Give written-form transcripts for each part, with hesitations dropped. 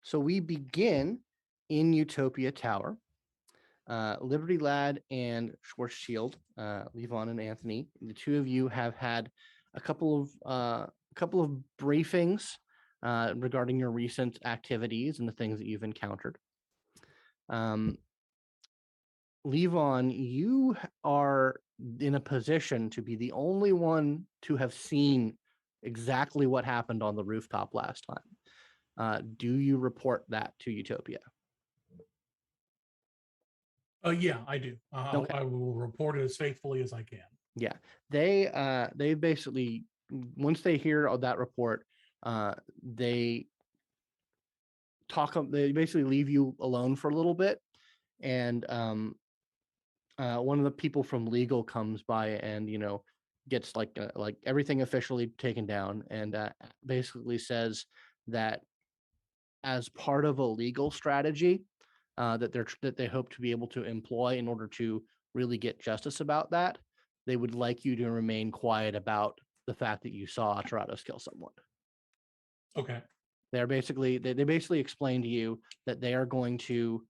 So we begin in Utopia Tower. Liberty Lad and Schwarzschild, Levon and Anthony, the two of you have had a couple of briefings regarding your recent activities and the things that you've encountered. Levon, you are in a position to be the only one to have seen exactly what happened on the rooftop last time. Do you report that to Utopia? Yeah, I do. Okay. I will report it as faithfully as I can. Yeah, they basically, once they hear of that report, they they basically leave you alone for a little bit, and one of the people from legal comes by and gets like everything officially taken down, and basically says that as part of a legal strategy that they hope to be able to employ in order to really get justice about that, they would like you to remain quiet about the fact that you saw Aterrados kill someone. Okay. They basically explain to you that they are going to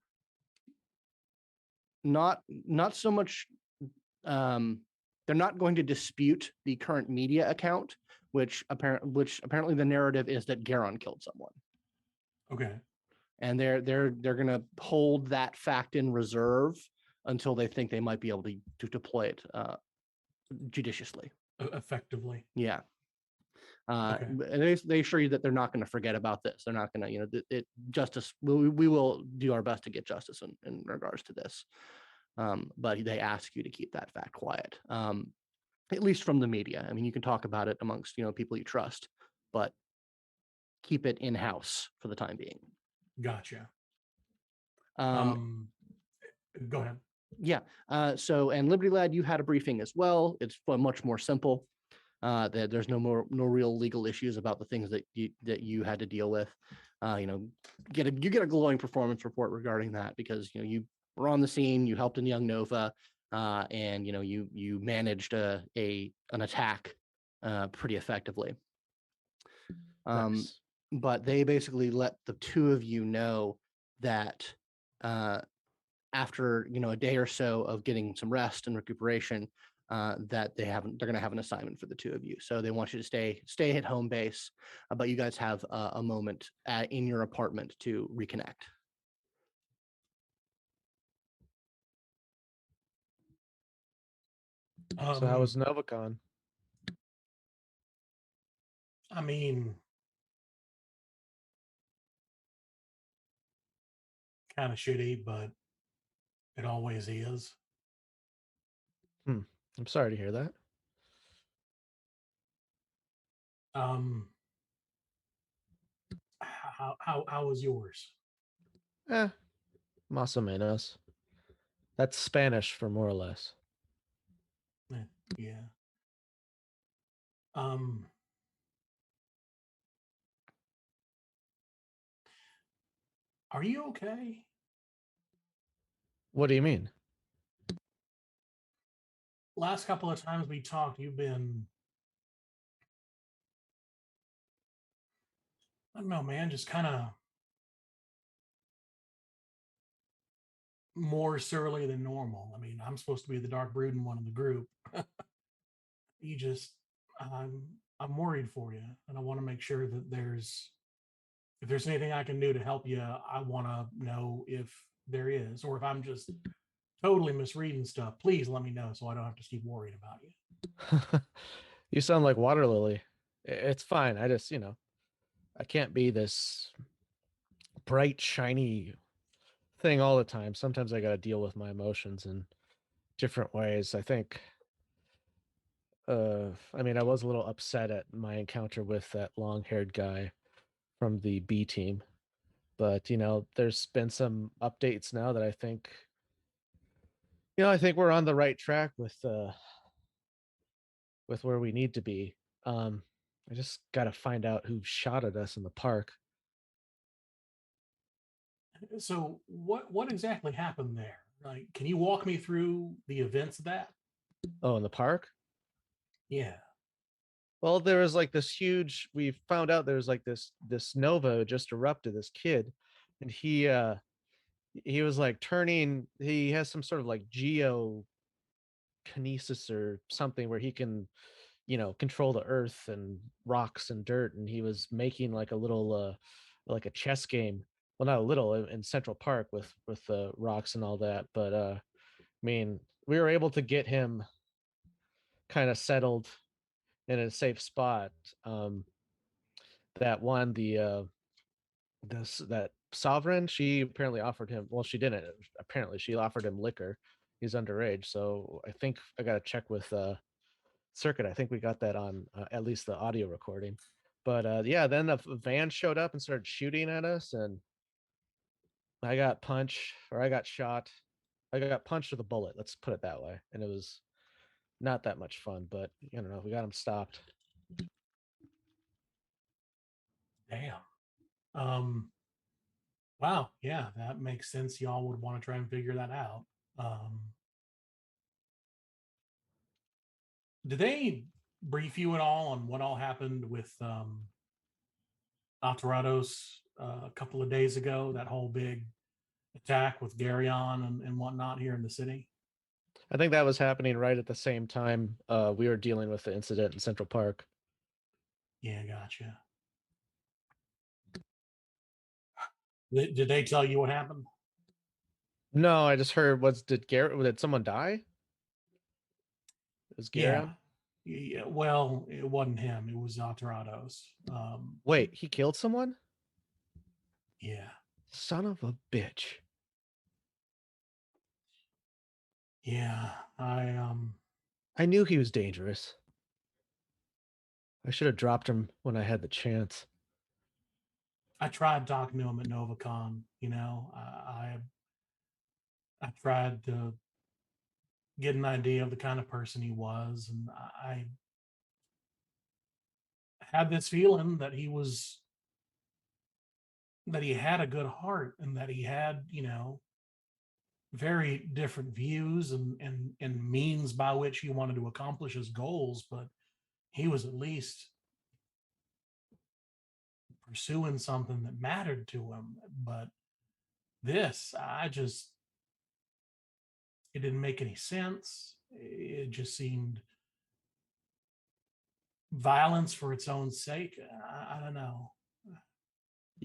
not so much they're not going to dispute the current media account, which apparently the narrative is that Garon killed someone. Okay. And they're going to hold that fact in reserve until they think they might be able to deploy it judiciously, effectively. Yeah. Okay. And they assure you that they're not going to forget about this. They're not going to, justice. We will do our best to get justice in regards to this. But they ask you to keep that fact quiet, at least from the media. I mean, you can talk about it amongst people you trust, but keep it in house for the time being. Gotcha. Go ahead. Yeah. So, and Liberty Lad, you had a briefing as well. It's much more simple. There's no real legal issues about the things that you had to deal with. You get a glowing performance report regarding that, because you were on the scene, you helped in Young Nova, and you managed an attack pretty effectively. Nice. But they basically let the two of you know that after a day or so of getting some rest and recuperation, that they're going to have an assignment for the two of you. So they want you to stay at home base, but you guys have a moment in your apartment to reconnect. So how was NovaCon? I mean, kind of shitty, but it always is. I'm sorry to hear that. How was yours? Más o menos. That's Spanish for more or less. Yeah. Are you okay? What do you mean? Last couple of times we talked, you've been, I don't know, man, just kind of more surly than normal. I mean, I'm supposed to be the dark brooding one in the group. You just, I'm worried for you, and I want to make sure that if there's anything I can do to help you, I want to know if there is, or if I'm just totally misreading stuff. Please let me know so I don't have to keep worrying about you. You sound like Waterlily. It's fine. I just, I can't be this bright, shiny thing all the time. Sometimes I got to deal with my emotions in different ways. I think, I mean, I was a little upset at my encounter with that long-haired guy from the B team, but there's been some updates now that I think, I think we're on the right track with where we need to be. I just got to find out who shot at us in the park. So what exactly happened there? Like, can you walk me through the events of that? Oh, in the park? Yeah. Well, there was like this huge, we found out there was like this Nova just erupted, this kid, and he was like turning. He has some sort of like geokinesis or something where he can, control the earth and rocks and dirt. And he was making like a little, like a chess game. Well, not a little in Central Park with rocks and all that. But I mean, we were able to get him kind of settled in a safe spot. That one, that sovereign, she apparently offered him. Well, she didn't. Apparently, she offered him liquor. He's underage, so I think I got to check with Circuit. I think we got that on at least the audio recording. But yeah, then the van showed up and started shooting at us, and I got punched, or I got shot. I got punched with a bullet. Let's put it that way. And it was not that much fun, but I don't know. We got him stopped. Damn. Wow. Yeah, that makes sense. Y'all would want to try and figure that out. Did they brief you at all on what all happened with Aterrados a couple of days ago? That whole big attack with Garyon and whatnot here in the city? I think that was happening right at the same time we were dealing with the incident in Central Park. Yeah, gotcha. Did they tell you what happened? No, I just heard. Did someone die? Was Gary Yeah. on? Yeah, well, it wasn't him. It was Aterrados. Wait, he killed someone? Yeah. Son of a bitch. Yeah. I knew he was dangerous. I should have dropped him when I had the chance. I tried talking to him at NovaCon. I tried to get an idea of the kind of person he was, and I had this feeling that he had a good heart, and that he had, very different views and means by which he wanted to accomplish his goals, but he was at least pursuing something that mattered to him. But this, it didn't make any sense. It just seemed violence for its own sake. I don't know.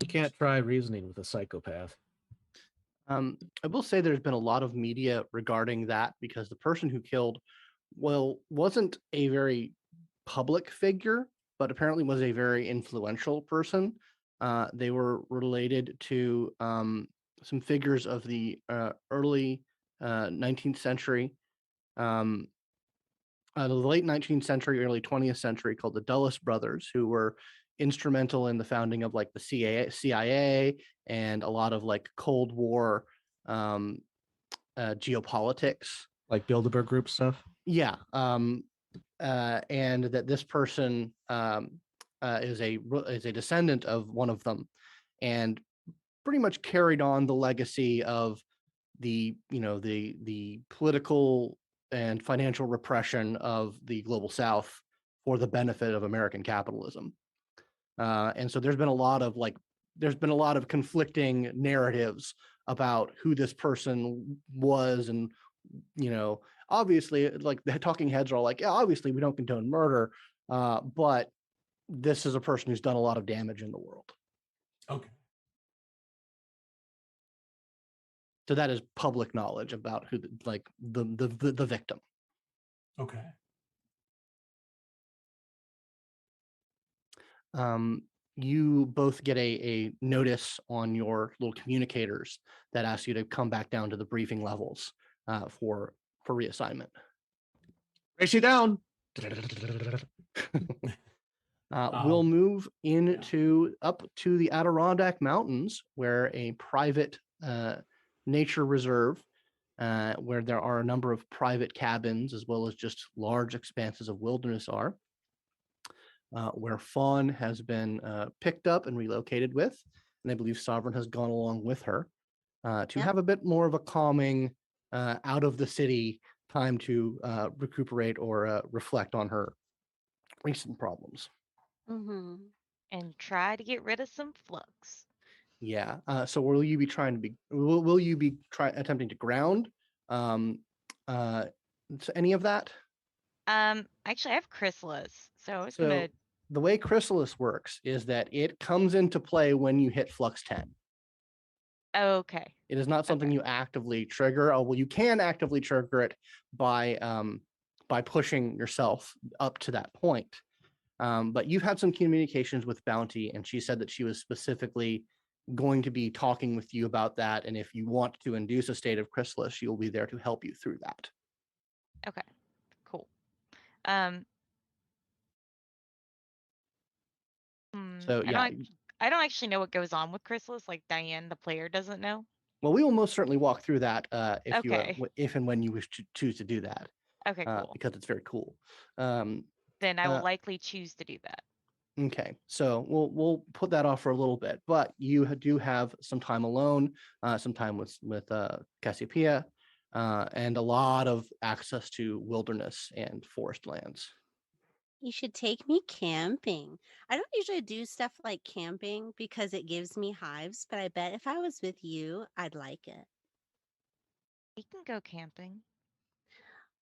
You can't try reasoning with a psychopath. I will say there's been a lot of media regarding that because the person who killed, well, wasn't a very public figure, but apparently was a very influential person. They were related to some figures of the early 19th century, the late 19th century, early 20th century, called the Dulles brothers, who were instrumental in the founding of like the CIA and a lot of like Cold War geopolitics. Like Bilderberg Group stuff? Yeah. And that this person is a descendant of one of them, and pretty much carried on the legacy of the political and financial repression of the global South for the benefit of American capitalism. And so there's been a lot of conflicting narratives about who this person was, and obviously, like the talking heads are all like, yeah, obviously we don't condone murder, but this is a person who's done a lot of damage in the world. Okay. So that is public knowledge about who, like the victim. Okay. You both get a notice on your little communicators that asks you to come back down to the briefing levels for reassignment. Race you down. We'll move into up to the Adirondack Mountains, where a private nature reserve, where there are a number of private cabins as well as just large expanses of wilderness are, where Fawn has been picked up and relocated with, and I believe Sovereign has gone along with her to have a bit more of a calming, out of the city time to recuperate or reflect on her recent problems. And try to get rid of some flux. Yeah. So will you be trying to be? Will you be attempting to ground? Uh, any of that? Actually, I have chrysalis, so I was So gonna. the way chrysalis works is that it comes into play when you hit flux 10. Okay. It is not something Okay. you actively trigger. Oh, well, you can actively trigger it by pushing yourself up to that point. But you've had some communications with Bounty, and she said that she was specifically going to be talking with you about that. And if you want to induce a state of chrysalis, she will be there to help you through that. Okay. Cool. Hmm, So yeah, I don't actually know what goes on with chrysalis. Like Diane, the player, doesn't know. well, we will most certainly walk through that Okay. if and when you wish to choose to do that. Okay. Cool. Because it's very cool. Then I will likely choose to do that. Okay, so we'll put that off for a little bit, but you do have some time alone, some time with Cassiopeia, and a lot of access to wilderness and forest lands. You should take me camping. I don't usually do stuff like camping because it gives me hives, but I bet if I was with you, I'd like it. We can go camping.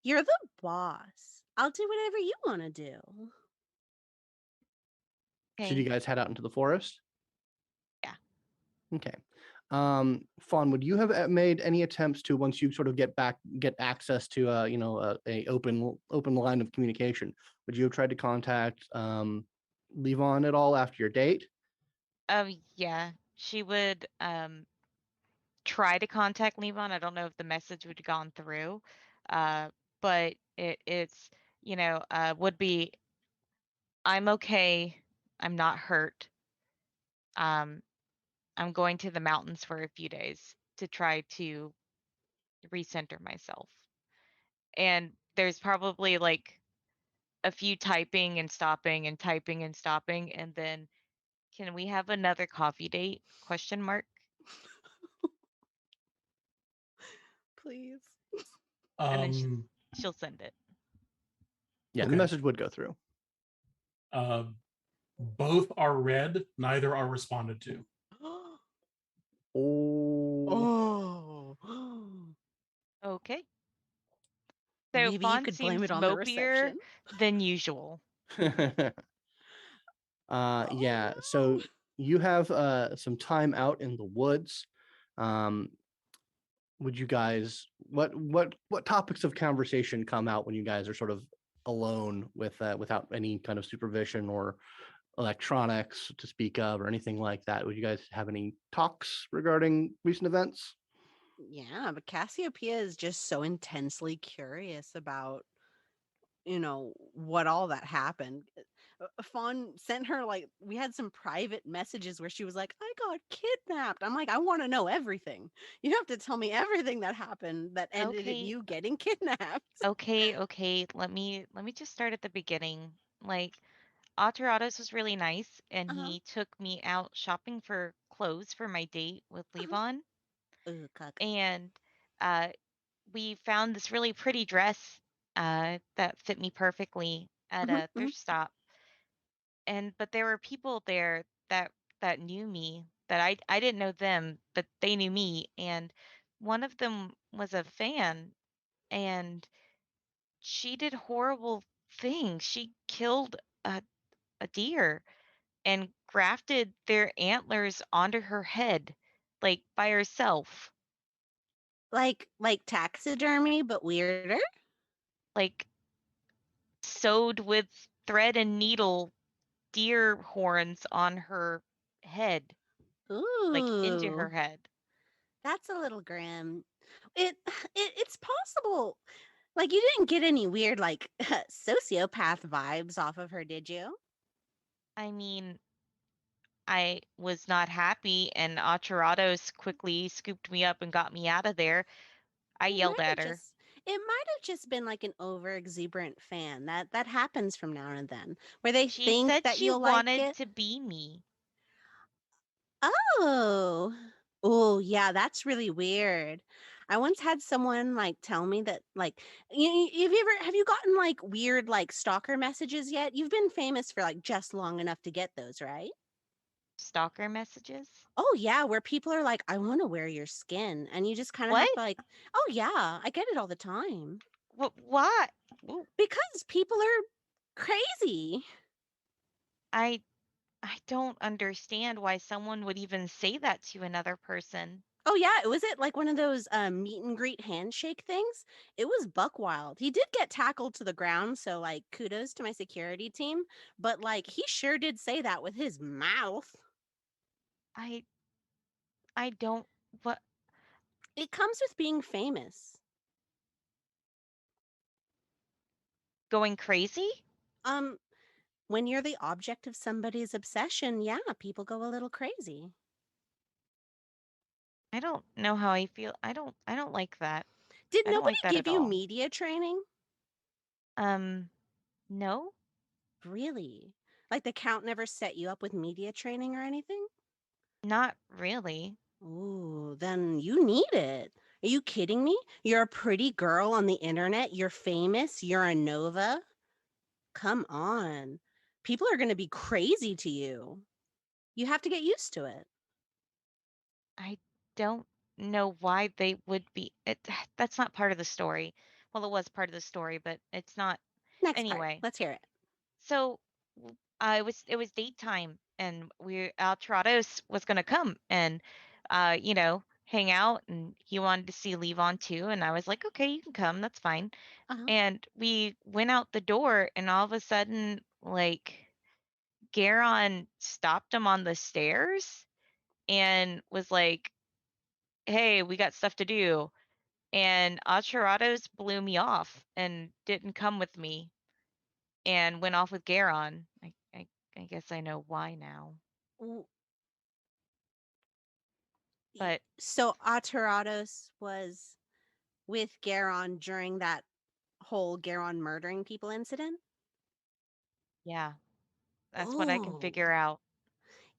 You're the boss. I'll do whatever you want to do. Should you Okay. guys head out into the forest? Yeah. Okay. Fawn, would you have made any attempts to, once you sort of get access to a open line of communication, would you have tried to contact Levon at all after your date? Yeah. She would try to contact Levon. I don't know if the message would have gone through. But it's would be, I'm okay. I'm not hurt. I'm going to the mountains for a few days to try to recenter myself. And there's probably like a few typing and stopping and typing and stopping, and then, can we have another coffee date? Question mark. Please. And then she'll send it. Yeah, the Okay. message would go through. Both are read, neither are responded to. Oh. Okay. So Maybe you Fawn could blame seems it on the mopier reception. than usual. Yeah, so you have some time out in the woods. Would you guys, what topics of conversation come out when you guys are sort of alone without any kind of supervision or electronics to speak of or anything like that? Would you guys have any talks regarding recent events? Yeah, but Cassiopeia is just so intensely curious about, what all that happened. Fawn sent her, like, we had some private messages where she was like, I got kidnapped. I'm like, I want to know everything. You have to tell me everything that happened that ended in Okay. you getting kidnapped. Okay. Let me just start at the beginning. Like, Aterrados was really nice, and Uh-huh. he took me out shopping for clothes for my date with Levon. Ooh, cuck. And we found this really pretty dress that fit me perfectly at a thrift stop. But there were people there that knew me, that I didn't know them, but they knew me. And one of them was a fan, and she did horrible things. She killed a deer and grafted their antlers onto her head, like by herself. Like taxidermy, but weirder. Like, sewed with thread and needle deer horns on her head, like into her Ooh, head. that's a little grim. It's possible. Like, you didn't get any weird, like, sociopath vibes off of her, did you? I mean, I was not happy, and Aterrados quickly scooped me up and got me out of there. I yelled at her. It might have just been like an over exuberant fan. That happens from now and then, where they She think said that she you'll like wanted it. to be me. Oh. Oh, yeah, that's really weird. I once had someone like tell me that, like, have you gotten like weird like stalker messages yet? You've been famous for like just long enough to get those, right? Stalker messages? Oh yeah, where people are like, I want to wear your skin. And you just kind of have What? to like, oh yeah, I get it all the time. What? Why? Ooh, Because people are crazy. I I don't understand why someone would even say that to another person. Oh yeah, was it like one of those meet and greet handshake things? It was buck wild. He did get tackled to the ground, so like kudos to my security team. But like he sure did say that with his mouth. I I don't what It comes with being famous. going crazy? Um, when you're the object of somebody's obsession, yeah, people go a little crazy. I don't know how I feel. I don't like that. Did I don't nobody like that give at you all. media training? No, Really? Like the count never set you up with media training or anything? not really. Ooh, then you need it. Are you kidding me? You're a pretty girl on the internet. You're famous. You're a Nova. Come on. People are going to be crazy to you. You have to get used to it. I don't know why they would be that's not part of the story. Well, it was part of the story, but it's not Next part. anyway. Let's hear it. So it was daytime and Aterrados was gonna come and hang out, and he wanted to see Levon too, and I was like, okay, you can come, that's fine. Uh-huh. And we went out the door, and all of a sudden, like, Garon stopped him on the stairs and was like, hey, we got stuff to do. And Aterrados blew me off and didn't come with me and went off with Garon. I guess I know why now. W- But So Aterrados was with Garon during that whole Garon murdering people incident? yeah, that's what I can Oh, figure out.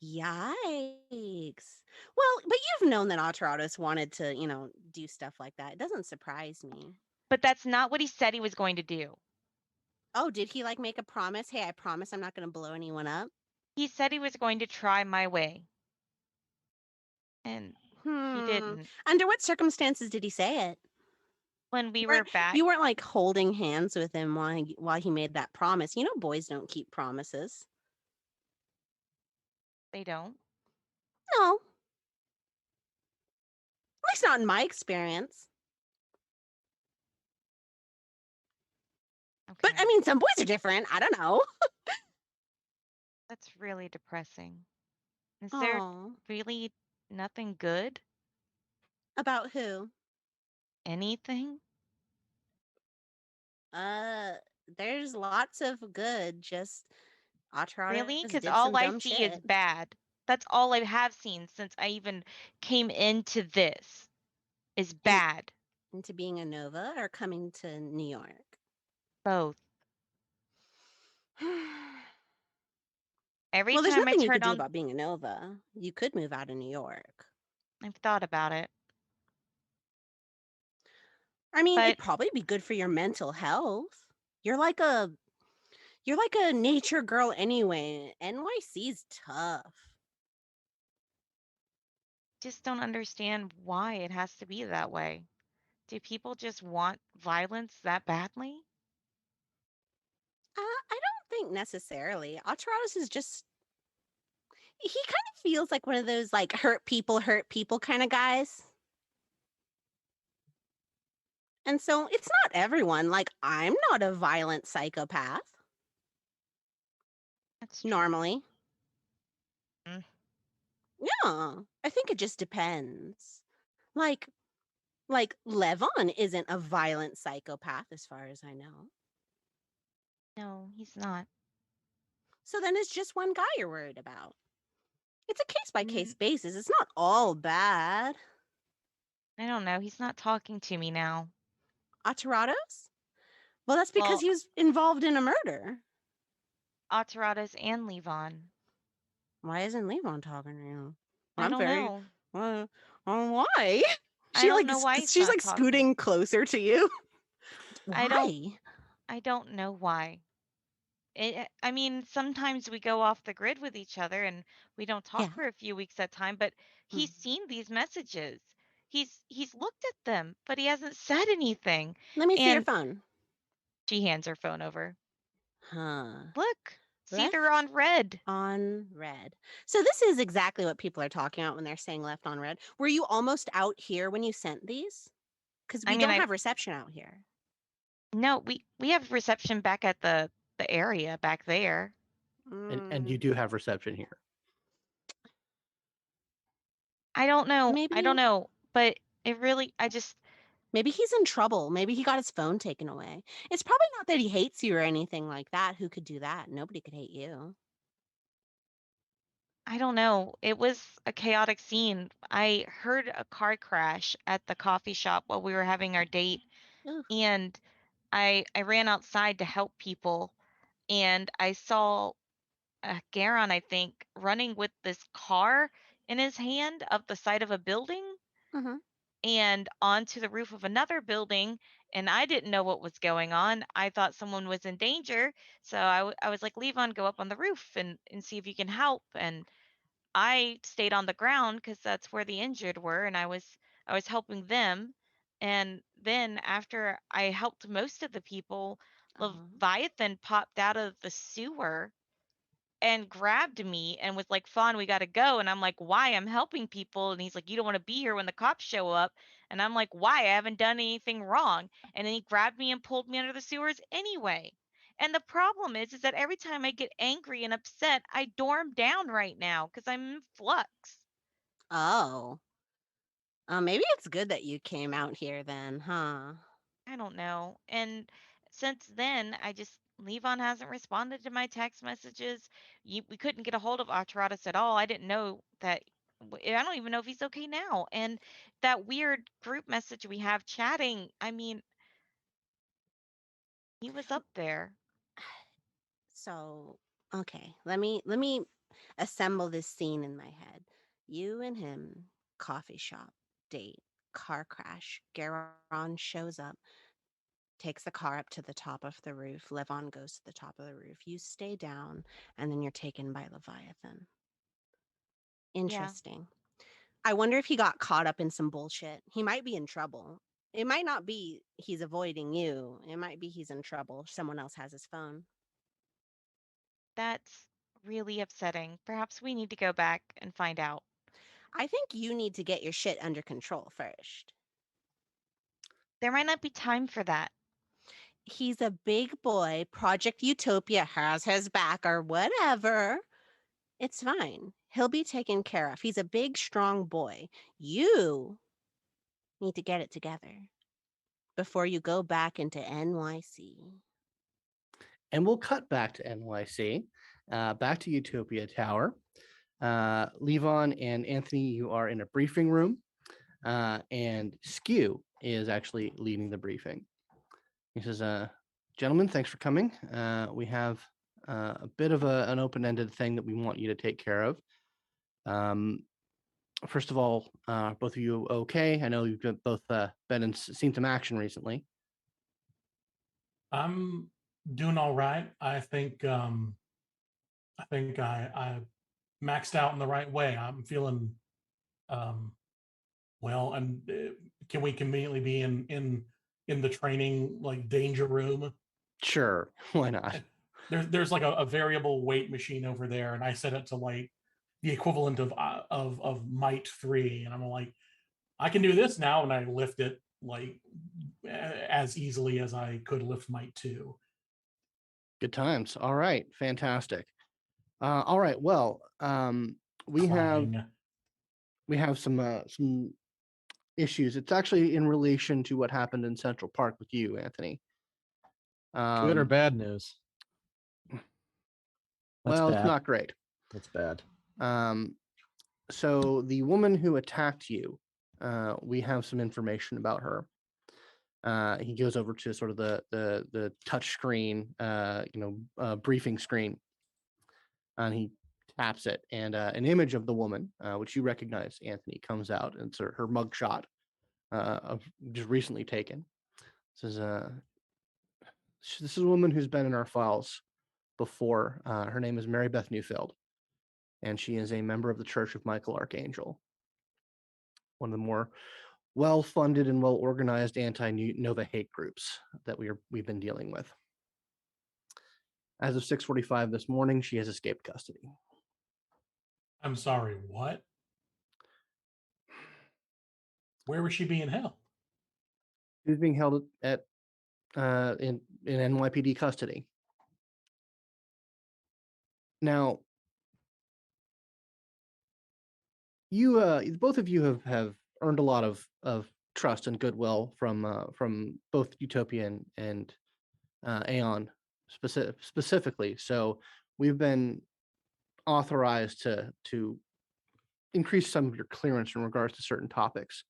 yikes. Well, but you've known that Aterrados wanted to, do stuff like that. It doesn't surprise me. But that's not what he said he was going to do. Oh, did he like make a promise? Hey, I promise I'm not going to blow anyone up. He said he was going to try my way. And he didn't. Under what circumstances did he say it? When we You were weren't, back, you weren't like holding hands with him while he made that promise. You know, boys don't keep promises. they don't. No, at least not in my experience. But Okay. I mean, some boys are different. I don't know. That's really depressing. Is there Oh, really nothing good? about who? Anything? Uh, there's lots of good. Just Really? Aterrados Because did some all I dumb see is shit bad. That's all I have seen since I even came into this is and bad. into being a Nova or coming to New York. Both. Every Well, there's time I nothing you turn could do on, about being a Nova. You could move out of New York. I've thought about it. I mean, But it'd probably be good for your mental health. You're like a you're like a nature girl anyway. NYC's tough. just don't understand why it has to be that way. Do people just want violence that badly? I don't think necessarily. Aterrados is just he kind of feels like one of those like hurt people kind of guys. And so it's not everyone. Like I'm not a violent psychopath That's true. normally. Mm. Yeah, I think it just depends. Like like Levon isn't a violent psychopath as far as I know. No, he's not. So then it's just one guy you're worried about. It's a case by Mm, case basis. It's not all bad. I don't know. He's not talking to me now. Aterrados? Well, that's because Well, he was involved in a murder. Aterrados and Levon. Why isn't Levon talking to you? I I'm don't very know. why? I don't know why he's She's not like talking. scooting closer to you. I Why? don't know why. I mean, sometimes we go off the grid with each other and we don't talk Yeah. for a few weeks at a time, but he's Mhm. seen these messages. He's looked at them, but he hasn't said anything. Let me see your And phone. she hands her phone over. Huh. Look, see, Left they're on red. on red. So this is exactly what people are talking about when they're saying left on red. Were you almost out here when you sent these? Because I we mean, don't have reception out here. no, we have reception back at the area back there. And you do have reception here. I don't know. I Maybe- don't know, but it really I just Maybe he's in trouble. Maybe he got his phone taken away. It's probably not that he hates you or anything like that. Who could do that? Nobody could hate you. I don't know. It was a chaotic scene. I heard a car crash at the coffee shop while we were having our date, Ooh. and I ran outside to help people, and I saw Garon, I think, running with this car in his hand up the side of a building Mm-hmm. and onto the roof of another building, and I didn't know what was going on. I thought someone was in danger, so I was like, Levon, go up on the roof and see if you can help. And I stayed on the ground because that's where the injured were, and I was helping them. And then after I helped most of the people, Uh-huh. Leviathan popped out of the sewer and grabbed me and was like, Fawn, we got to go. And I'm like, why? I'm helping people. And he's like, you don't want to be here when the cops show up. And I'm like, why? I haven't done anything wrong. And then he grabbed me and pulled me under the sewers anyway. And the problem is that every time I get angry and upset, I dorm down right now because I'm in flux. Oh. Maybe it's good that you came out here then, huh? I don't know. And since then, Levon hasn't responded to my text messages. We couldn't get a hold of Aterrados at all. I didn't know that. I don't even know if he's okay now. And that weird group message we have chatting, I mean, he was up there. So, okay, let me assemble this scene in my head. You and him, coffee shop, date, car crash. Garon shows up, takes the car up to the top of the roof. Levon goes to the top of the roof. You stay down, and then you're taken by Leviathan. Interesting. I wonder if he got caught up in some bullshit. He might be in trouble. It might not be he's avoiding you. It might be he's in trouble. Someone else has his phone. That's really upsetting. Perhaps we need to go back and find out. I think you need to get your shit under control first. There might not be time for that. He's a big boy. Project Utopia has his back or whatever. It's fine. He'll be taken care of. He's a big, strong boy. You need to get it together before you go back into NYC. And we'll cut back to NYC, back to Utopia Tower. Levon and Anthony, you are in a briefing room, and Skew is actually leading the briefing. He says, gentlemen, thanks for coming. We have a bit of an open-ended thing that we want you to take care of. First of all, both of you okay? I know you've both been and seen some action recently. I'm doing all right. I think I maxed out in the right way. I'm feeling well, and can we conveniently be in the training like danger room? Sure, why not? There's like a variable weight machine over there, and I set it to like the equivalent of might 3, and I'm like, I can do this now, and I lift it like as easily as I could lift might 2. Good times. All right, fantastic. All right, well, we have some issues. It's actually in relation to what happened in Central Park with you, Anthony. Good or bad news? Well, bad. it's not great. That's bad. So the woman who attacked you, we have some information about her. He goes over to sort of the touch screen, briefing screen, and he taps it, and an image of the woman, which you recognize, Anthony, comes out. And it's her mugshot, of just recently taken. It says, this is a woman who's been in our files before. Her name is Mary Beth Neufeld, and she is a member of the Church of Michael Archangel, one of the more well-funded and well-organized anti-Nova hate groups that we've been dealing with. As of 6:45 this morning, she has escaped custody. I'm sorry, what? Where was she being held? She was being held at in NYPD custody. Now, you both of you have earned a lot of trust and goodwill from both Utopia and Aeon specifically. So we've been authorized to increase some of your clearance in regards to certain topics.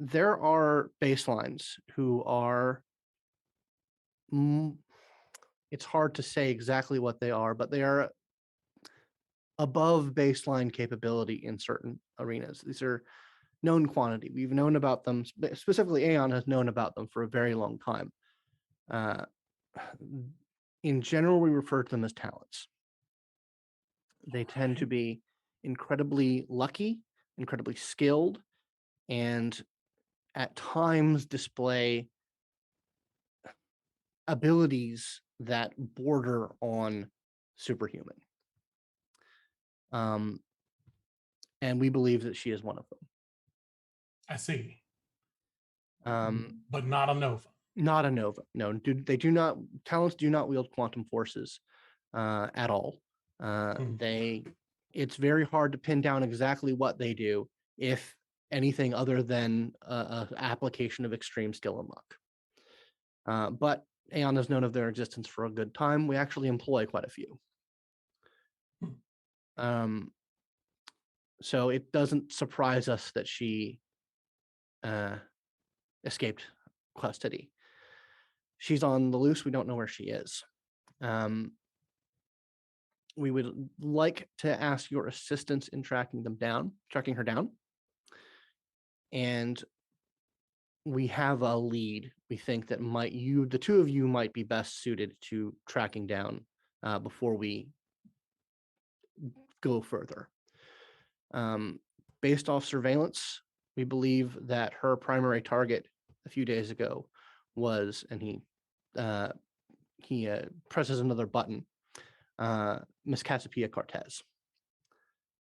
There are baselines who are, it's hard to say exactly what they are, but they are above baseline capability in certain arenas. These are known quantity. We've known about them, specifically Aeon has known about them for a very long time. In general, we refer to them as talents. They tend to be incredibly lucky, incredibly skilled, and at times display abilities that border on superhuman. And we believe that she is one of them. I see. But not a Nova. Not a Nova. No, talents do not wield quantum forces at all. It's very hard to pin down exactly what they do, if anything other than a application of extreme skill and luck. But Aeon has known of their existence for a good time. We actually employ quite a few. So it doesn't surprise us that she escaped custody. She's on the loose. We don't know where she is. We would like to ask your assistance in tracking her down. And we have a lead. We think that the two of you might be best suited to tracking down before we go further. Based off surveillance, we believe that her primary target a few days ago was, and he presses another button, Miss Cassiopeia Cortez.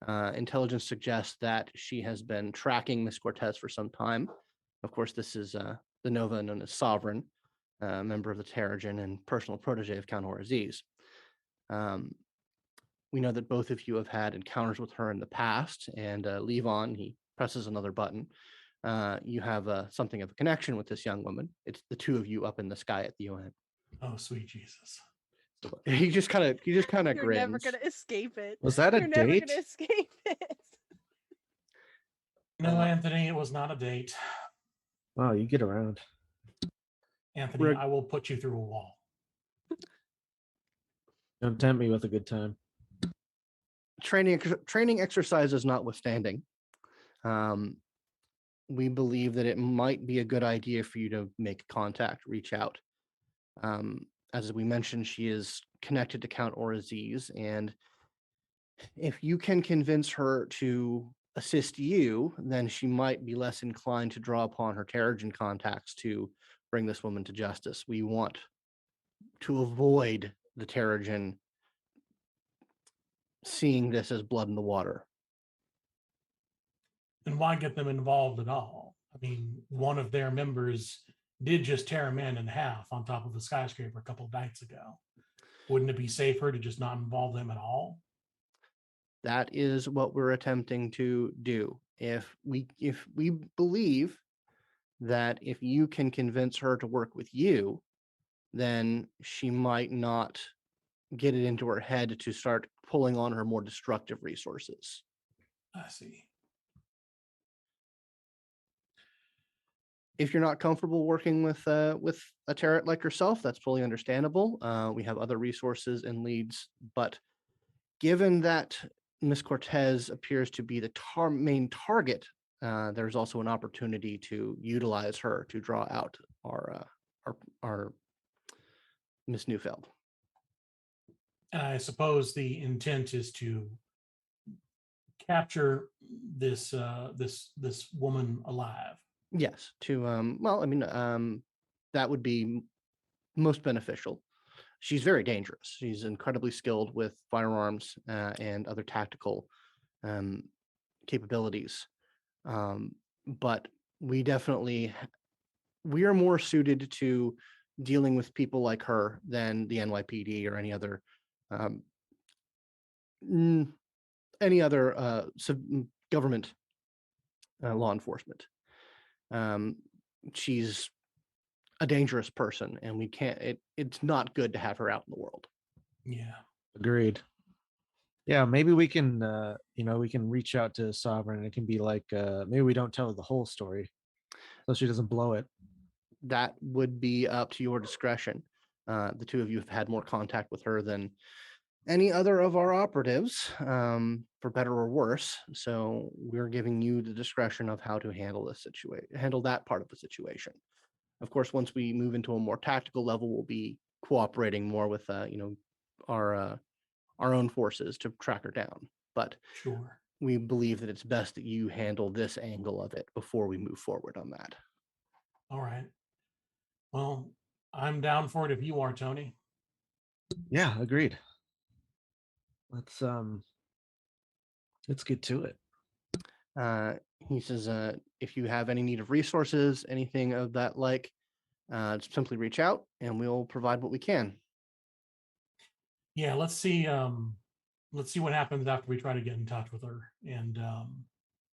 Intelligence suggests that she has been tracking Miss Cortez for some time. Of course, this is the Nova known as Sovereign, member of the Terrigen and personal protege of Count Aziz. We know that both of you have had encounters with her in the past, and Levon, he presses another button. You have something of a connection with this young woman. It's the two of you up in the sky at the UN. Oh, sweet Jesus. He just kind of You're grins. never gonna escape it. Was that a You're never date? gonna escape it. No, Anthony, it was not a date. Wow, you get around. Anthony, I will put you through a wall. Don't tempt me with a good time. Training exercises notwithstanding, we believe that it might be a good idea for you to make contact, reach out. As we mentioned, she is connected to Count Aziz, and if you can convince her to assist you, then she might be less inclined to draw upon her Terrigen contacts to bring this woman to justice. We want to avoid the Terrigen seeing this as blood in the water. And why get them involved at all? I mean, one of their members did just tear a man in half on top of a skyscraper a couple of nights ago. Wouldn't it be safer to just not involve them at all? That is what we're attempting to do. If we believe that if you can convince her to work with you, then she might not get it into her head to start pulling on her more destructive resources. I see. If you're not comfortable working with a Terrat like yourself, that's fully understandable. We have other resources and leads, but given that Miss Cortez appears to be the main target, there's also an opportunity to utilize her to draw out our Miss Neufeld. And I suppose the intent is to capture this this woman alive. Yes, to well, I mean, that would be most beneficial. She's very dangerous. She's incredibly skilled with firearms and other tactical um, capabilities. But we definitely we are more suited to dealing with people like her than the NYPD or um, n- any other government law enforcement. She's a dangerous person, and we can't. It's not good to have her out in the world. Yeah. Agreed. Yeah, maybe we can we can reach out to Sovereign. It can be like maybe we don't tell her the whole story so she doesn't blow it. That would be up to your discretion. The two of you have had more contact with her than any other of our operatives, for better or worse. So we're giving you the discretion of how to handle this situation, handle that part of the situation. Of course, once we move into a more tactical level, we'll be cooperating more with our own forces to track her down. But Sure. we believe that it's best that you handle this angle of it before we move forward on that. All right. Well, I'm down for it if you are, Tony. Yeah, agreed. Let's get to it. He says, if you have any need of resources, anything of that like, just simply reach out and we'll provide what we can. Yeah, let's see what happens after we try to get in touch with her, and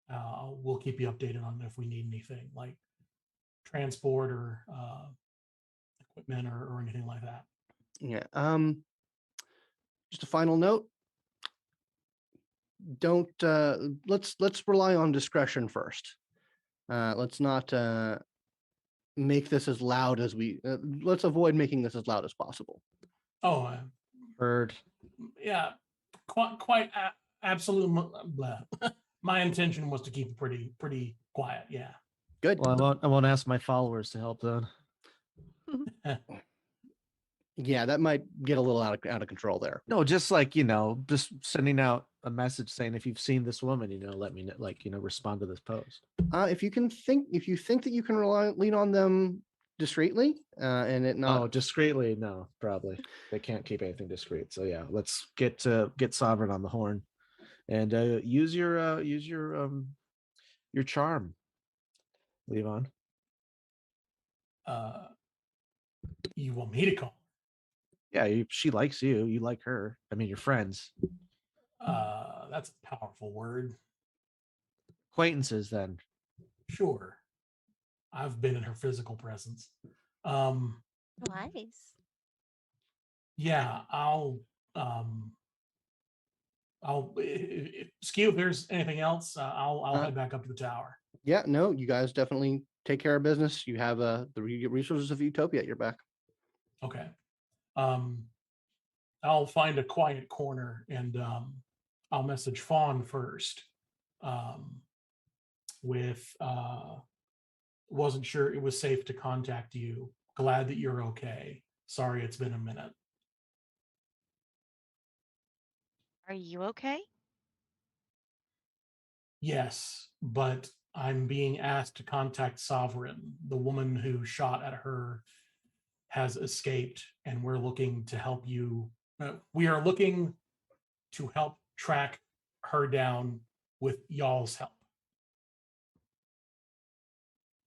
we'll keep you updated on if we need anything like transport or equipment or anything like that. Yeah. Just a final note. Don't let's rely on discretion first. Let's not make this as loud as we let's avoid making this as loud as possible. Oh, Heard. yeah, absolute. Blah. My intention was to keep it pretty quiet. Yeah. Good. Well, I won't ask my followers to help then. Yeah, that might get a little out of control there. No, just like, just sending out a message saying if you've seen this woman, let me know, respond to this post. If you think that you can lean on them discreetly, and it not. Oh, discreetly, no, probably they can't keep anything discreet. So yeah, let's get Sovereign on the horn, and use your charm, Levon. You want me to call? Yeah, she likes you. You like her. I mean, you're friends. That's a powerful word. Acquaintances, then. Sure. I've been in her physical presence. Twice. Yeah, I'll Skew, if there's anything else, I'll head back up to the tower. Yeah, no, you guys definitely take care of business. You have the resources of Utopia at your back. Okay. I'll find a quiet corner and I'll message Fawn first. With wasn't sure it was safe to contact you. Glad that you're okay. Sorry it's been a minute. Are you okay? Yes, but I'm being asked to contact Sovereign. The woman who shot at her has escaped, and we're looking to help you. We are looking to help track her down with y'all's help.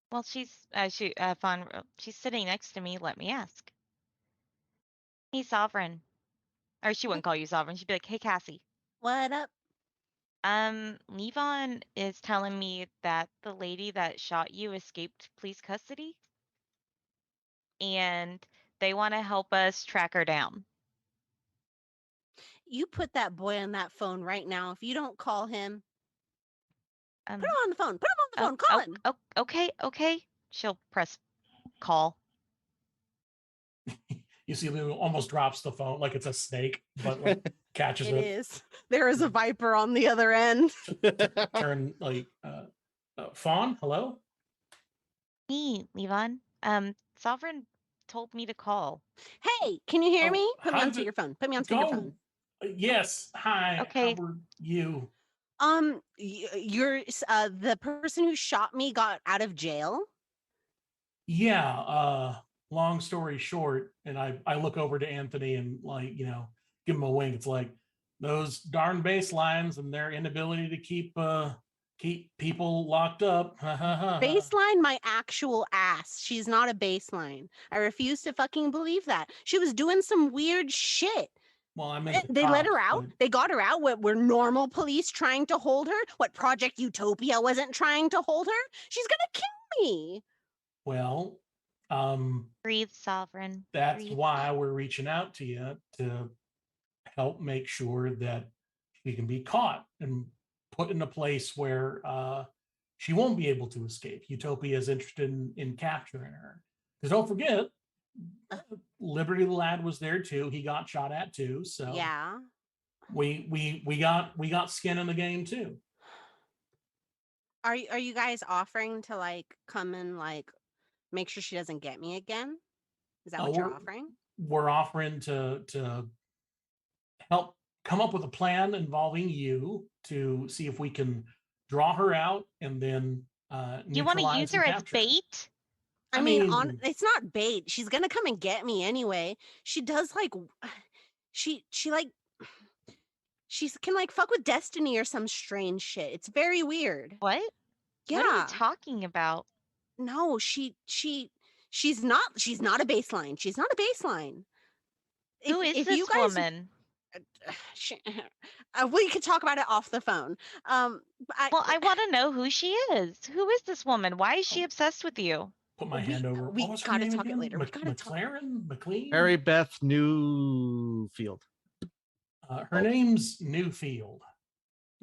Well, Fawn, she's sitting next to me. Let me ask. Hey, Sovereign. Or she wouldn't call you Sovereign. She'd be like, hey, Cassie. What up? Levon is telling me that the lady that shot you escaped police custody. And they want to help us track her down. You put that boy on that phone right now. If you don't call him, put him on the phone. Put him on the phone. Call him. Okay. She'll press call. You see Lou almost drops the phone like it's a snake, but like catches it. It is. There is a viper on the other end. Turn like Fawn, hello? Hey, Levon. Sovereign told me to call. Hey, can you hear Oh, me? Put me on how's it speakerphone. Put me on go? speakerphone. Yes. Hi. Okay. How are you? You're the person who shot me got out of jail. Yeah. Long story short, and I look over to Anthony and give him a wink. It's like those darn baselines and their inability to keep people locked up. Baseline my actual ass. She's not a baseline. I refuse to fucking believe that. She was doing some weird shit. Well, I meant the They let her cops, out. but- They got her out. Were normal police trying to hold her? What, Project Utopia wasn't trying to hold her? She's gonna kill me. Well, Breathe, Sovereign. that's Breathe. why we're reaching out to you to help make sure that she can be caught and put in a place where she won't be able to escape. Utopia is interested in capturing her. Because don't forget, Liberty the Lad was there too. He got shot at too. So Yeah. we got skin in the game too. Are you guys offering to like come and like make sure she doesn't get me again? Is that what you're offering? We're offering to help come up with a plan involving you to see if we can draw her out and then You want to use her as bait? I mean, it's not bait. She's gonna come and get me anyway. She does like, she like, she can like fuck with destiny or some strange shit. It's very weird. What? Yeah. What are you talking about? No, she's not a baseline. She's not a baseline. Who is this woman? We could talk about it off the phone. Well, I want to know who she is. Who is this woman? Why is she obsessed with you? Put my hand over. We gotta talk it later. McLean? Mary Beth Newfield. Her name's Newfield.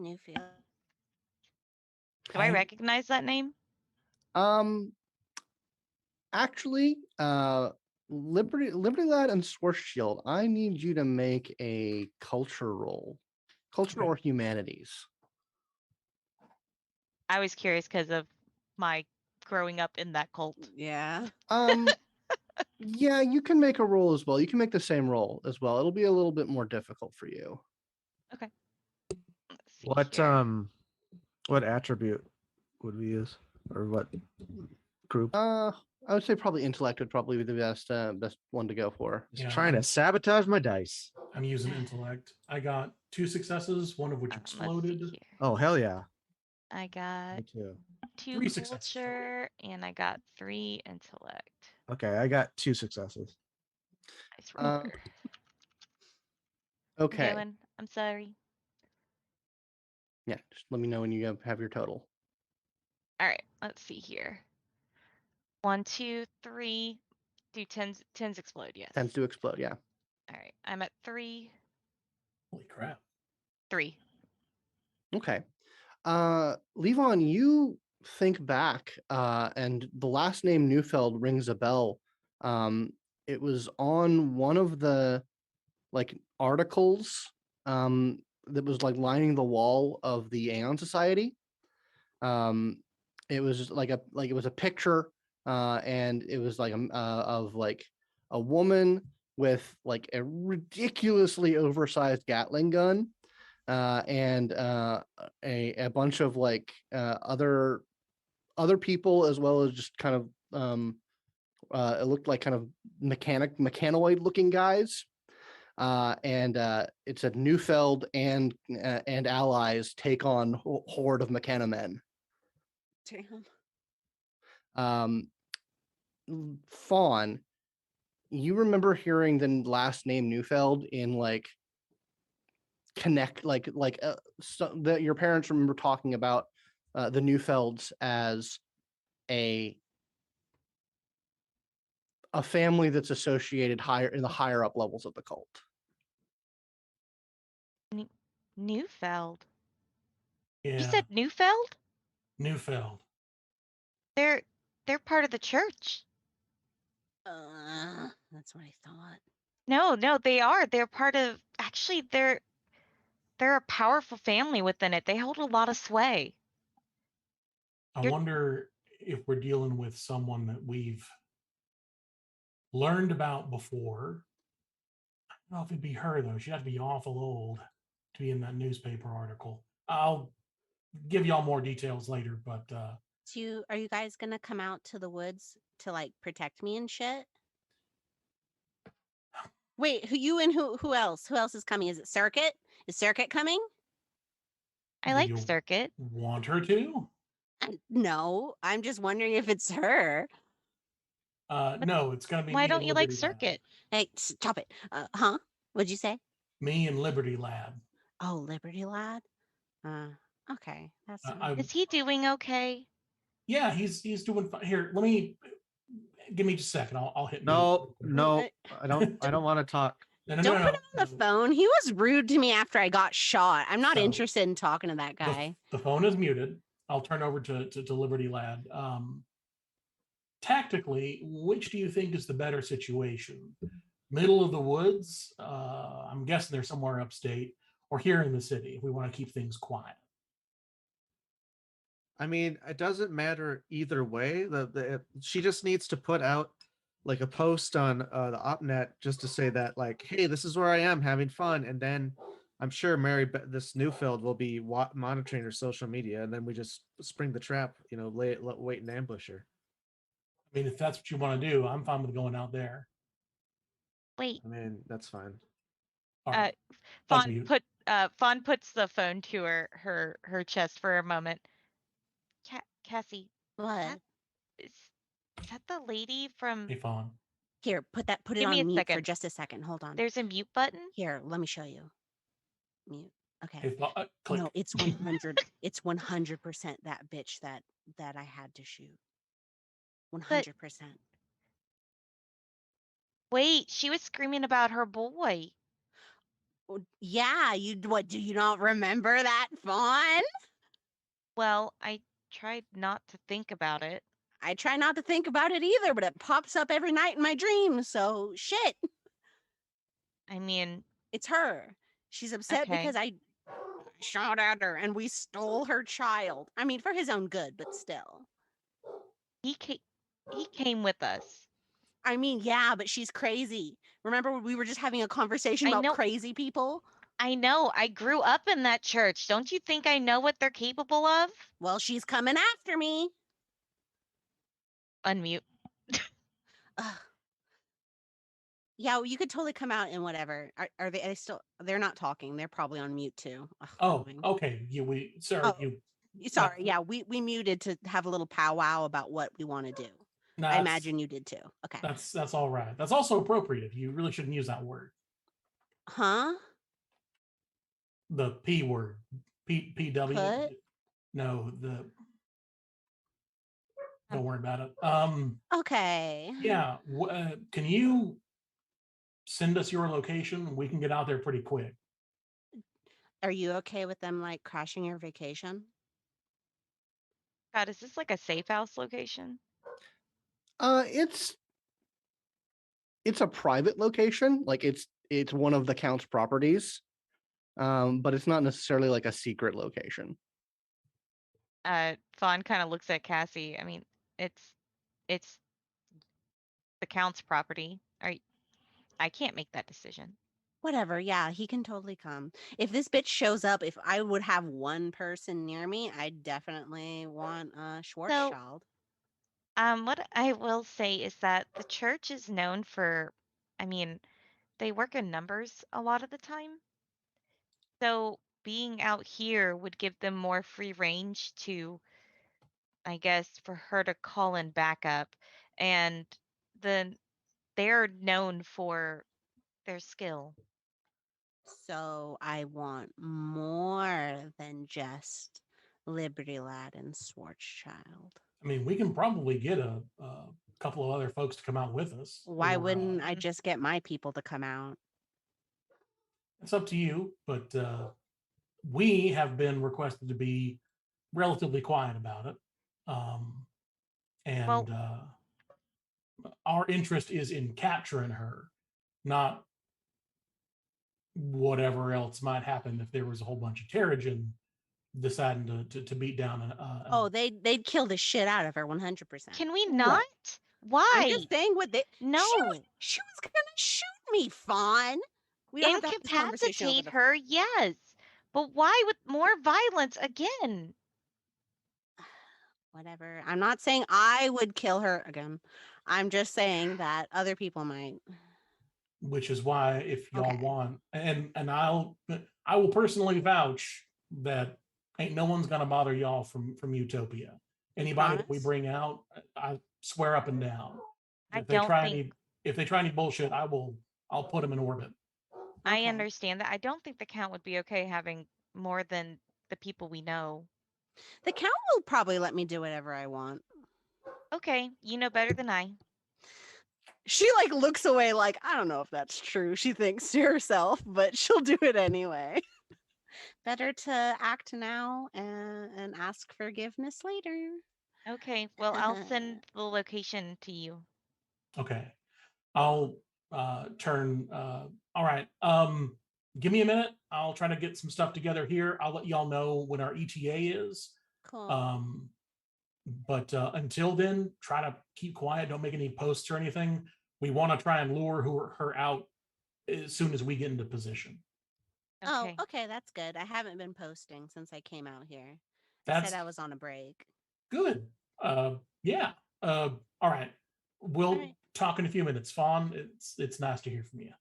Newfield. Do I recognize that name? Actually, Liberty Lad and Schwarzschild, I need you to make a culture roll. Culture or humanities. I was curious because of my growing up in that cult. Yeah. Yeah, you can make a roll as well. You can make the same roll as well. It'll be a little bit more difficult for you. Okay. Let's see What here. what attribute would we use, or what group? I would say probably intellect would probably be the best one to go for. Just trying to sabotage my dice. I'm using intellect. I got 2 successes, one of which Let's see exploded. here. Oh hell yeah! I got Me too. 2 3 successes. culture and I got 3 intellect. Okay, I got 2 successes. Nice remember. Okay. Going. I'm sorry. Yeah, just let me know when you have your total. All right. Let's see here. 1, 2, 3. Do 10s explode? Yes. Tends to explode, yeah. All right. I'm at 3. Holy crap. 3. Okay. Levon, you think back, and the last name Neufeld rings a bell. It was on one of the like articles that was like lining the wall of the Aeon Society. It was like it was a picture, and it was like of like a woman with like a ridiculously oversized Gatling gun, and a bunch of like other people, as well as just kind of it looked like kind of mechanoid looking guys. And it said Neufeld and allies take on horde of Mechanomen. Damn. Fawn, you remember hearing the last name Neufeld in like connect so that your parents remember talking about the Neufelds as a family that's associated higher in the higher up levels of the cult. Neufeld. Yeah. You said Neufeld? Neufeld. They're part of the church. That's what I thought. No, they are. They're part of. Actually, they're a powerful family within it. They hold a lot of sway. I wonder if we're dealing with someone that we've learned about before. I don't know if it'd be her, though. She'd have to be awful old to be in that newspaper article. I'll give y'all more details later, but Are you guys gonna come out to the woods to like protect me and shit? Wait, who else? Who else is coming? Is it Circuit? Is Circuit coming? I do like you Circuit. want her to? No, I'm just wondering if it's her. No, it's going to be Why me don't and you like Liberty Lad. Circuit? Hey, stop it. Huh? What'd you say? Me and Liberty Lad. Oh, Liberty Lad. Okay, that's Is he doing okay? Yeah, he's doing fine. Here, give me just a second. I'll hit No, mute. no, I don't want to talk. No, Don't put him on the phone. He was rude to me after I got shot. I'm not So, interested in talking to that guy. The phone is muted. I'll turn over to Liberty Lad. Tactically, which do you think is the better situation? Middle of the woods? I'm guessing they're somewhere upstate, or here in the city if we want to keep things quiet. I mean, it doesn't matter either way. She just needs to put out like a post on the opnet just to say that, like, hey, this is where I am having fun, and then I'm sure this Newfield will be monitoring her social media, and then we just spring the trap, wait and ambush her. I mean, if that's what you want to do, I'm fine with going out there. Wait. I mean, that's fine. Right. Fawn puts the phone to her chest for a moment. Cassie. What? Is that the lady from? Hey, Fawn. Here, put it Give me on a mute second. for just a second. Hold on. There's a mute button. Here, let me show you. Mute. Okay. Hey, click. No, it's 100. It's 100% that bitch that I had to shoot. 100%. Wait, she was screaming about her boy. Yeah, what, do you not remember that, Fawn? Well, I tried not to think about it. I try not to think about it either, but it pops up every night in my dreams, so shit. I mean, it's her. She's upset because I shot at her and we stole her child. I mean, for his own good, but still. He came with us. I mean, yeah, but she's crazy. Remember we were just having a conversation about crazy people? I know. I grew up in that church. Don't you think I know what they're capable of? Well, she's coming after me. Unmute. Yeah, well, you could totally come out and whatever. Are they still? They're not talking. They're probably on mute too. Oh, okay. Sorry. Yeah, we muted to have a little powwow about what we want to do. I imagine you did too. Okay. That's all right. That's also appropriate. You really shouldn't use that word. Huh? The P word. PW. Put? No, don't worry about it. Okay. Yeah. Can you send us your location? We can get out there pretty quick. Are you okay with them like crashing your vacation? God, is this like a safe house location? It's a private location. Like it's one of the Count's properties. But it's not necessarily like a secret location. Fawn kind of looks at Cassie. I mean, it's the Count's property. I can't make that decision. Whatever. Yeah, he can totally come. If this bitch shows up, if I would have one person near me, I definitely want a Schwarzschild. What I will say is that the church is known for, I mean, they work in numbers a lot of the time. So being out here would give them more free range to, I guess, for her to call in backup. And they're known for their skill. So I want more than just Liberty Lad and Schwarzschild. I mean, we can probably get a couple of other folks to come out with us. Why wouldn't I just get my people to come out? It's up to you, but we have been requested to be relatively quiet about it. Our interest is in capturing her, not whatever else might happen if there was a whole bunch of Terrigen deciding to beat down they'd kill the shit out of her 100%. Can we not? Why? I'm just saying what they. No. She was gonna shoot me, Fawn. We don't have to have this conversation over Incapacitate the her, yes. But why with more violence again? whatever. I'm not saying I would kill her again. I'm just saying that other people might. Which is why, if y'all Okay. want, and I will personally vouch that ain't no one's gonna bother y'all from Utopia. Anybody that we Promise? bring out, I swear up and down. I If they don't try think any if they try any bullshit, I'll put them in orbit. I Okay. understand that. I don't think the Count would be okay having more than the people we know. The Count will probably let me do whatever I want. Okay, you know better than I. She like looks away like, I don't know if that's true. She thinks to herself, but she'll do it anyway. Better to act now and ask forgiveness later. Okay, well, I'll send the location to you. Okay. I'll turn all right. Give me a minute. I'll try to get some stuff together here. I'll let y'all know when our ETA is. Cool. But until then, try to keep quiet. Don't make any posts or anything. We want to try and lure her out as soon as we get into position. Okay. Oh, okay, that's good. I haven't been posting since I came out here. I That's said I was on a break. good. Yeah. All right. We'll All right. talk in a few minutes. Fawn, it's nice to hear from you.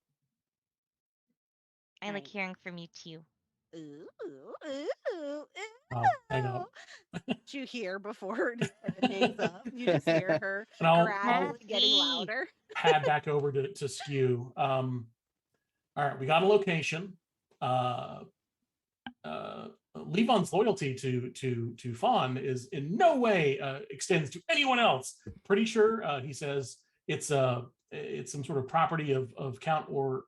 I like Right. hearing from you too. Ooh, ooh, Hang up. Did you hear before it hangs up? You just hear her And I'll gradually getting Happy. louder. pad back over to Skew. All right, we got a location. Levon's loyalty to Fawn is in no way extends to anyone else. Pretty sure he says it's some sort of property of Count or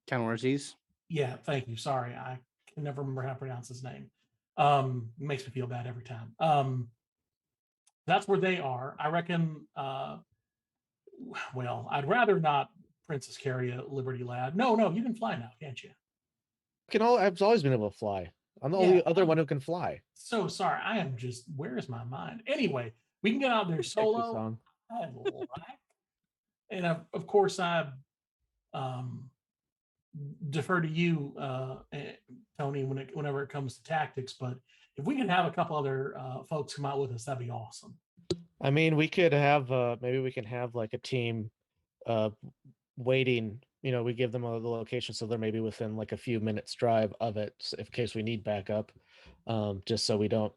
Count Ortiz. yeah, thank you. Sorry, I can never remember how to pronounce his name. It makes me feel bad every time. That's where they are. I reckon. Well, I'd rather not Princess carry a Liberty Lad. No, you can fly now, can't you? I've always been able to fly. I'm the Yeah, only other one who can fly. So sorry. I am just, where's my mind? Anyway, we can get out there Texas solo. song. I like. And of course, I defer to you, Tony, whenever it comes to tactics. But if we could have a couple other folks come out with us, that'd be awesome. I mean, we could have maybe we can have like a team waiting. You know, we give them the location so they're maybe within like a few minutes drive of it, in case we need backup, just so we don't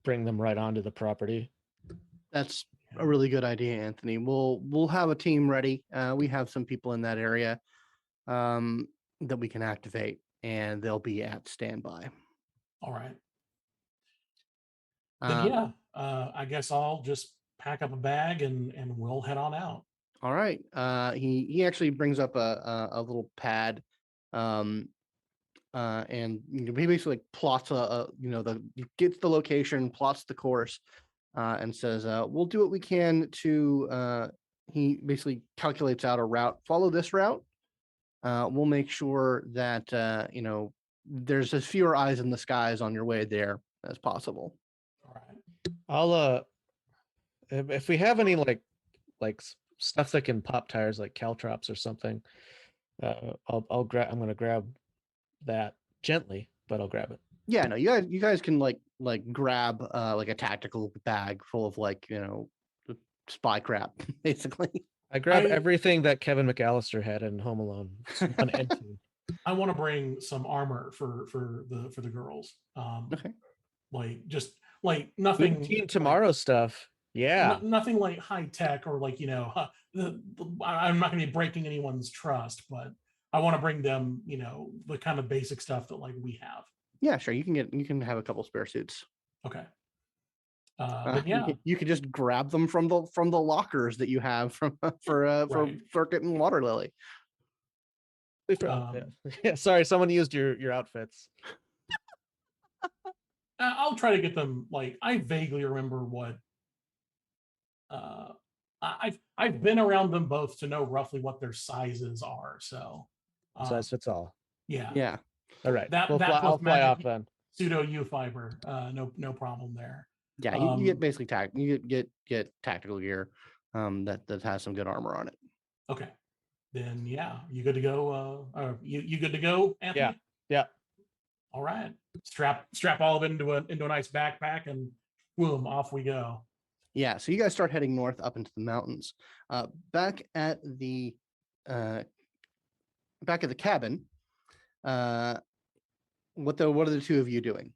bring them right onto the property. That's a really good idea, Anthony. We'll have a team ready. We have some people in that area that we can activate, and they'll be at standby. All right. Then yeah, I guess I'll just pack up a bag and we'll head on out. All right. He actually brings up a little pad, and he basically like plots he gets the location, plots the course, and says, "We'll do what we can to." He basically calculates out a route. Follow this route. We'll make sure that there's as fewer eyes in the skies on your way there as possible. All right. I'll if we have any like stuff that can pop tires, like caltrops or something, I'll grab. I'm gonna grab that gently, but I'll grab it. Yeah, no, you guys can like grab like a tactical bag full of spy crap, basically. I grab everything that Kevin McAllister had in Home Alone 1 and 2. I want to bring some armor for the girls. Okay. Like just like nothing. Team Tomorrow stuff. Yeah. Nothing like high tech or like I'm not going to be breaking anyone's trust, but I want to bring them the kind of basic stuff that like we have. Yeah, sure. You can have a couple spare suits. Okay. But yeah, you can just grab them from the lockers that you have for Circuit and Waterlily. Yeah, sorry, someone used your outfits. I'll try to get them. Like I vaguely remember what. I've been around them both to know roughly what their sizes are. So size fits all. Yeah. All right. I'll fly off then. Pseudo U fiber. No problem there. Yeah, you get basically you get tactical gear that has some good armor on it. Okay. Then yeah, you good to go? You good to go, Anthony? Yeah. All right. Strap all of it into a nice backpack, and boom, off we go. Yeah, so you guys start heading north up into the mountains. Back at the cabin, what are the two of you doing?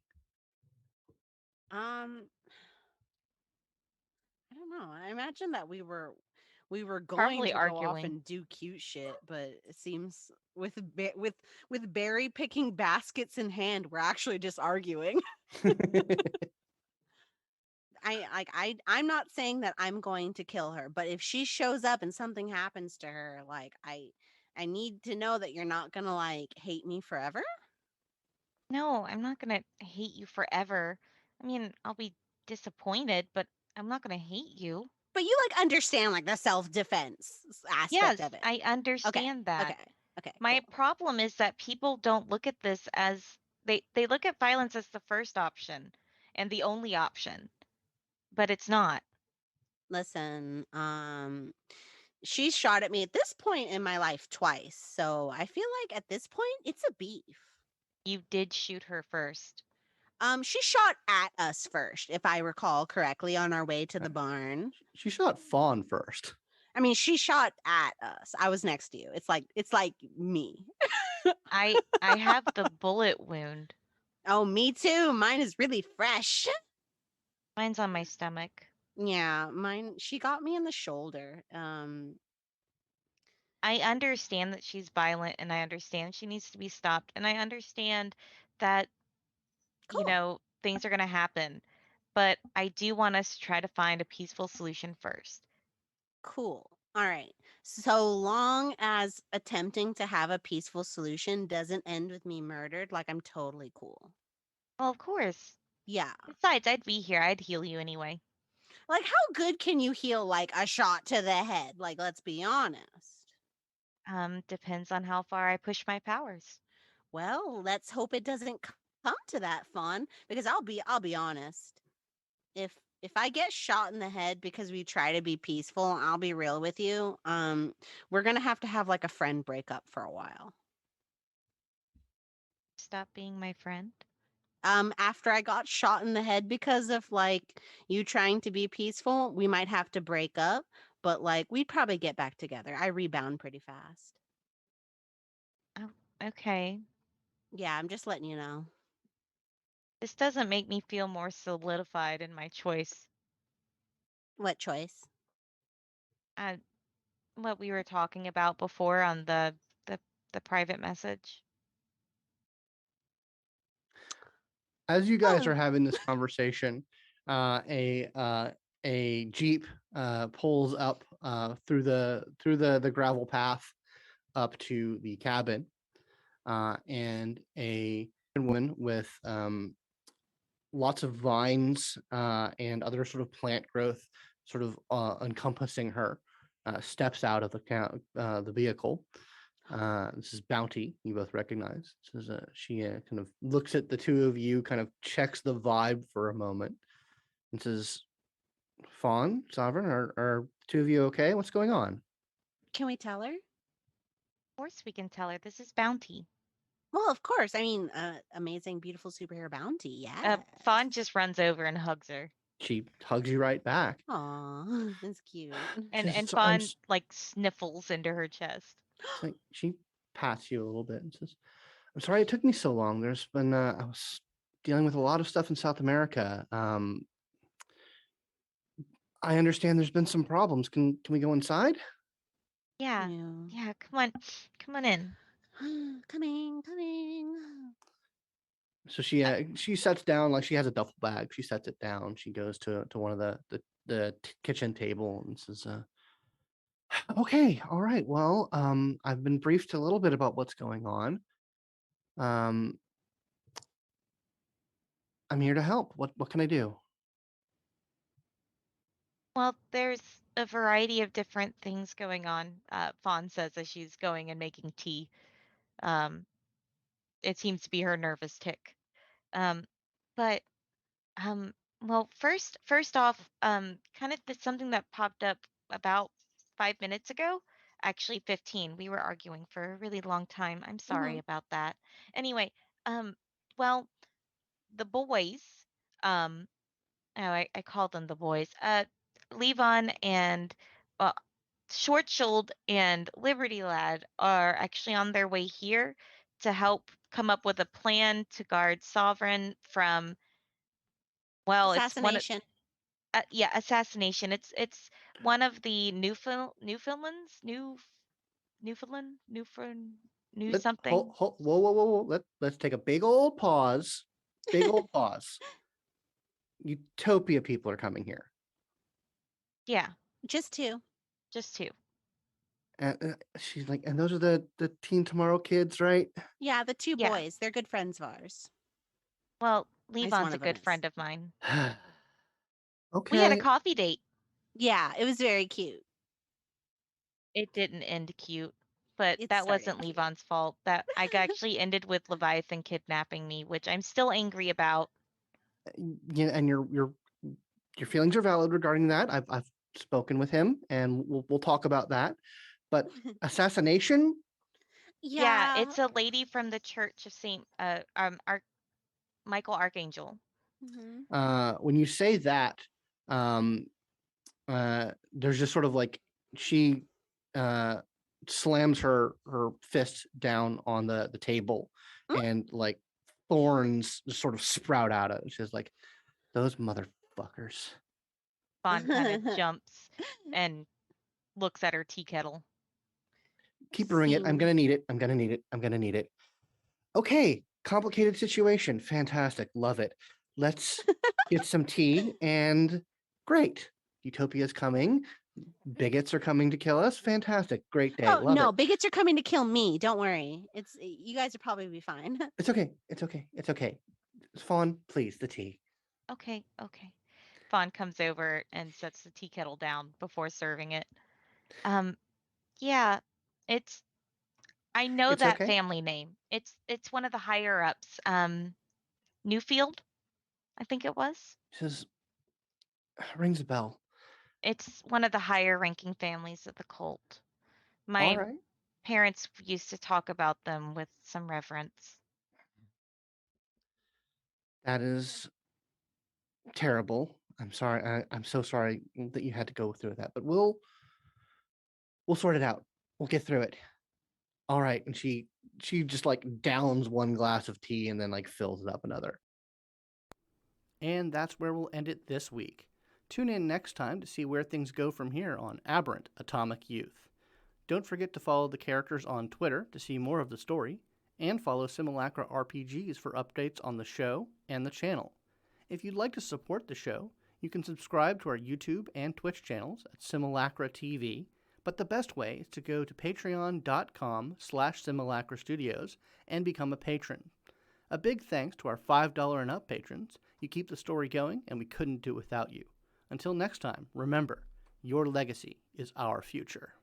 I don't know. I imagine that we were going Probably to go off arguing. and do cute shit, but it seems with berry picking baskets in hand, we're actually just arguing. I'm not saying that I'm going to kill her, but if she shows up and something happens to her, like I need to know that you're not gonna like hate me forever. No, I'm not gonna hate you forever. I mean, I'll be disappointed, but I'm not gonna hate you. But you like understand like the self-defense aspect Yes, of it. I understand that. Okay. My Cool. problem is that people don't look at this as they look at violence as the first option and the only option, but it's not. Listen, she's shot at me at this point in my life twice, so I feel like at this point it's a beef. You did shoot her first. She shot at us first, if I recall correctly, on our way to the barn. She shot Fawn first. I mean, she shot at us. I was next to you. It's like me. I have the bullet wound. Oh, me too. Mine is really fresh. Mine's on my stomach. Yeah, mine. She got me in the shoulder. I understand that she's violent and I understand she needs to be stopped and I understand that Cool. things are going to happen. But I do want us to try to find a peaceful solution first. Cool. All right. So long as attempting to have a peaceful solution doesn't end with me murdered, like I'm totally cool. Well, of course. Yeah. Besides, I'd be here. I'd heal you anyway. Like, how good can you heal like a shot to the head? Like, let's be honest. Depends on how far I push my powers. Well, let's hope it doesn't come to that, Fawn, because I'll be honest. If I get shot in the head because we try to be peaceful, I'll be real with you. We're gonna have to have like a friend breakup for a while. Stop being my friend. After I got shot in the head because of like you trying to be peaceful, we might have to break up, but like we'd probably get back together. I rebound pretty fast. Oh, okay. Yeah, I'm just letting you know. This doesn't make me feel more solidified in my choice. What choice? Uh, what we were talking about before on the private message. As you guys Oh. are having this conversation, a jeep pulls up through the gravel path up to the cabin, and a woman with lots of vines and other sort of plant growth sort of encompassing her steps out of the vehicle. This is Bounty. You both recognize. This is she kind of looks at the two of you, kind of checks the vibe for a moment, and says, "Fawn, Sovereign, are two of you okay? What's going on?" Can we tell her? Of course we can tell her. This is Bounty. Well, of course. I mean, amazing, beautiful superhero Bounty. Yeah. Fawn just runs over and hugs her. She hugs you right back. Aw, that's cute. And Says, "So Fawn like sniffles into her chest. So she pats you a little bit and says, "I'm sorry it took me so long. There's been I was dealing with a lot of stuff in South America. I understand there's been some problems. Can we go inside?" Yeah. Yeah, come on. Come on in. Coming. So she sets down, like she has a duffel bag. She sets it down. She goes to one of the kitchen table and says, "Okay, all right. Well, I've been briefed a little bit about what's going on. Um, I'm here to help. What can I do?" Well, there's a variety of different things going on, Fawn says as she's going and making tea. Um, it seems to be her nervous tick. Um, but Well, first off, kind of something that popped up about 5 minutes ago. Actually, 15. We were arguing for a really long time. I'm sorry Mhm. about that. Anyway, um, well, the boys, um, oh, I call them the boys. Levon and uh, Schwarzschild and Liberty Lad are actually on their way here to help come up with a plan to guard Sovereign from. Well, it's one of Assassination. yeah, assassination. It's one of the Newfoundland, new Let hold, something. hold, whoa, whoa, whoa, whoa. Let's take a big old pause. Big old pause. Utopia people are coming here. Yeah, Just two. just two. And she's like, and those are the Teen Tomorrow kids, right? Yeah, the two Yeah. boys. They're good friends of ours. Well, At least one Levon's a of them good is. friend of mine. Okay. We had a coffee date. Yeah, it was very cute. It didn't end cute, but It that started wasn't cute. Levon's fault. That I actually ended with Leviathan kidnapping me, which I'm still angry about. Yeah, and your feelings are valid regarding that. I've spoken with him, and we'll talk about that. But assassination? Yeah, Yeah. it's a lady from the Church of Saint Michael Archangel. Mhm. When you say that, um, there's just sort of like she uh, slams her fist down on the table, Mm. and like thorns just sort of sprout out of it. She's like, those motherfuckers. Fawn kind of jumps and looks at her tea kettle. Keep brewing it. I'm gonna Seems- need it. I'm gonna need it. I'm gonna need it. Okay, complicated situation. Fantastic. Love it. Let's get some tea and great. Utopia's coming. Bigots are coming to kill us. Fantastic. Great day. Oh Love no, it. bigots are coming to kill me. Don't worry. It's you guys will probably be fine. It's okay. It's okay. It's okay. Fawn, please, the tea. Okay. Fawn comes over and sets the tea kettle down before serving it. Yeah, it's I know It's that okay. family name. It's one of the higher ups. Newfield, I think it was. Says rings a bell. It's one of the higher ranking families of the cult. All My right. parents used to talk about them with some reverence. That is terrible. I'm sorry. I'm so sorry that you had to go through that, but we'll sort it out. We'll get through it. All right. And she just like downs one glass of tea and then like fills it up another. And that's where we'll end it this week. Tune in next time to see where things go from here on Aberrant Atomic Youth. Don't forget to follow the characters on Twitter to see more of the story, and follow Simulacra RPGs for updates on the show and the channel. If you'd like to support the show, you can subscribe to our YouTube and Twitch channels at Simulacra TV, but the best way is to go to patreon.com/Simulacra Studios and become a patron. A big thanks to our $5 and up patrons. You keep the story going, and we couldn't do it without you. Until next time, remember, your legacy is our future.